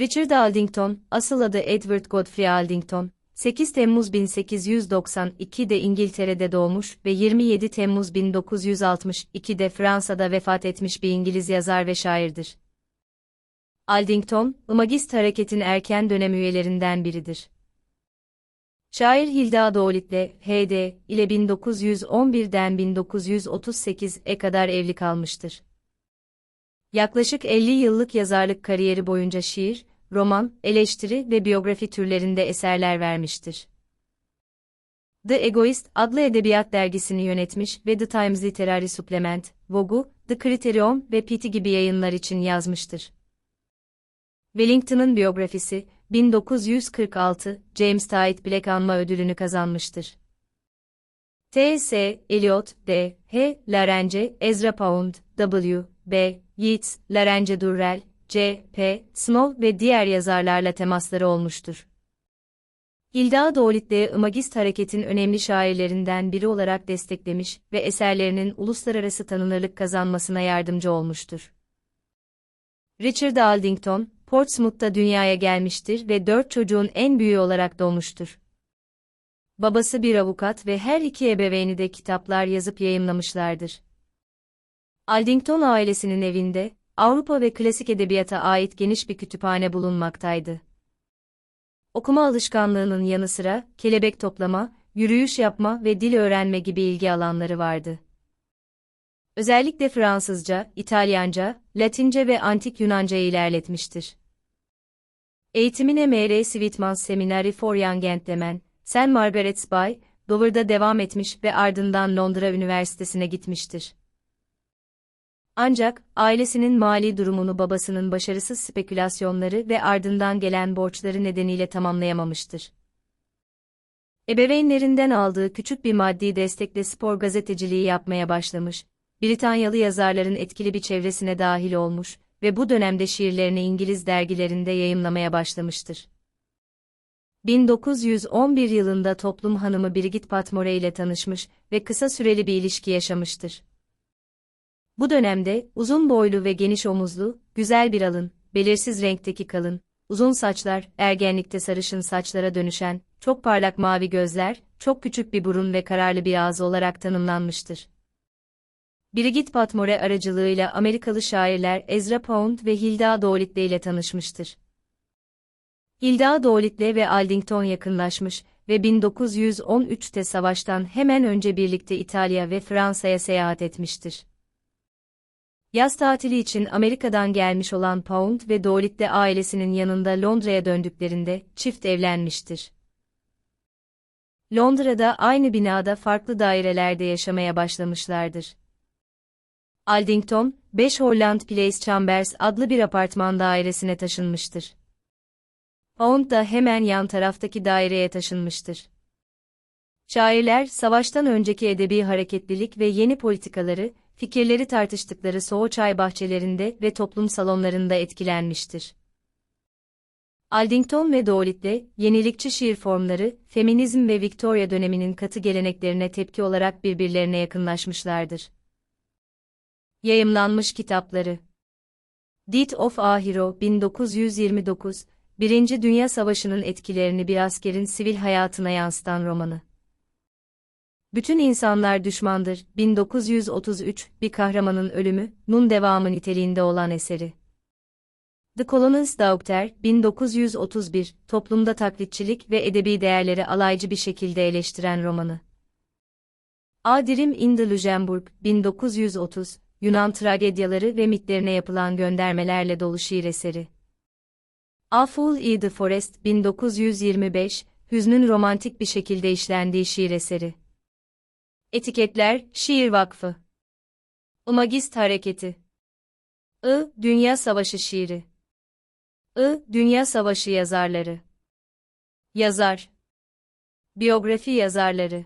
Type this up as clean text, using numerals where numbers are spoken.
Richard Aldington, asıl adı Edward Godfrey Aldington, 8 Temmuz 1892'de İngiltere'de doğmuş ve 27 Temmuz 1962'de Fransa'da vefat etmiş bir İngiliz yazar ve şairdir. Aldington, Imagist hareketin erken dönem üyelerinden biridir. Şair Hilda Doğlit'le H.D. ile 1911'den 1938'e kadar evli kalmıştır. Yaklaşık 50 yıllık yazarlık kariyeri boyunca şiir, roman, eleştiri ve biyografi türlerinde eserler vermiştir. The Egoist adlı edebiyat dergisini yönetmiş ve The Times Literary Supplement, Vogue, The Criterion ve Pitti gibi yayınlar için yazmıştır. Wellington'ın biyografisi, 1946, James Tait Black Anma ödülünü kazanmıştır. T.S. Eliot, D. H. Lorence, Ezra Pound, W. B. Yeats, Lorence Durrell, C. P. Snow ve diğer yazarlarla temasları olmuştur. Hilda Doğlit'le Imagist hareketin önemli şairlerinden biri olarak desteklemiş ve eserlerinin uluslararası tanınırlık kazanmasına yardımcı olmuştur. Richard Aldington, Portsmouth'ta dünyaya gelmiştir ve 4 çocuğun en büyüğü olarak doğmuştur. Babası bir avukat ve her iki ebeveyni de kitaplar yazıp yayımlamışlardır. Aldington ailesinin evinde, Avrupa ve klasik edebiyata ait geniş bir kütüphane bulunmaktaydı. Okuma alışkanlığının yanı sıra, kelebek toplama, yürüyüş yapma ve dil öğrenme gibi ilgi alanları vardı. Özellikle Fransızca, İtalyanca, Latince ve Antik Yunanca'yı ilerletmiştir. Eğitimine M.R. Sweetman's Seminary for Young Gentlemen, St. Margaret's Bay, Dover'da devam etmiş ve ardından Londra Üniversitesi'ne gitmiştir. Ancak, ailesinin mali durumunu babasının başarısız spekülasyonları ve ardından gelen borçları nedeniyle tamamlayamamıştır. Ebeveynlerinden aldığı küçük bir maddi destekle spor gazeteciliği yapmaya başlamış, Britanyalı yazarların etkili bir çevresine dahil olmuş ve bu dönemde şiirlerini İngiliz dergilerinde yayımlamaya başlamıştır. 1911 yılında toplum hanımı Brigitte Patmore ile tanışmış ve kısa süreli bir ilişki yaşamıştır. Bu dönemde, uzun boylu ve geniş omuzlu, güzel bir alın, belirsiz renkteki kalın, uzun saçlar, ergenlikte sarışın saçlara dönüşen, çok parlak mavi gözler, çok küçük bir burun ve kararlı bir ağız olarak tanımlanmıştır. Brigitte Patmore aracılığıyla Amerikalı şairler Ezra Pound ve Hilda Doğlit'le ile tanışmıştır. Hilda Doğlit'le ve Aldington yakınlaşmış ve 1913'te savaştan hemen önce birlikte İtalya ve Fransa'ya seyahat etmiştir. Yaz tatili için Amerika'dan gelmiş olan Pound ve Doğlit de ailesinin yanında Londra'ya döndüklerinde çift evlenmiştir. Londra'da aynı binada farklı dairelerde yaşamaya başlamışlardır. Aldington, 5 Holland Place Chambers adlı bir apartman dairesine taşınmıştır. Pound da hemen yan taraftaki daireye taşınmıştır. Şairler, savaştan önceki edebi hareketlilik ve yeni politikaları, fikirleri tartıştıkları Soho çay bahçelerinde ve toplum salonlarında etkilenmiştir. Aldington ve Doğlit'le, yenilikçi şiir formları, feminizm ve Victoria döneminin katı geleneklerine tepki olarak birbirlerine yakınlaşmışlardır. Yayımlanmış kitapları: Death of a Hero 1929, Birinci Dünya Savaşı'nın etkilerini bir askerin sivil hayatına yansıtan romanı. Bütün insanlar düşmandır, 1933, bir kahramanın ölümü,'nun devamı niteliğinde olan eseri. The Colonel's Daughter, 1931, toplumda taklitçilik ve edebi değerleri alaycı bir şekilde eleştiren romanı. A Dream in the Luxembourg, 1930, Yunan tragedyaları ve mitlerine yapılan göndermelerle dolu şiir eseri. A Fool in the Forest, 1925, hüznün romantik bir şekilde işlendiği şiir eseri. Etiketler, Şiir Vakfı. Imagist Hareketi. Dünya Savaşı şiiri. Dünya Savaşı yazarları. Yazar. Biyografi yazarları.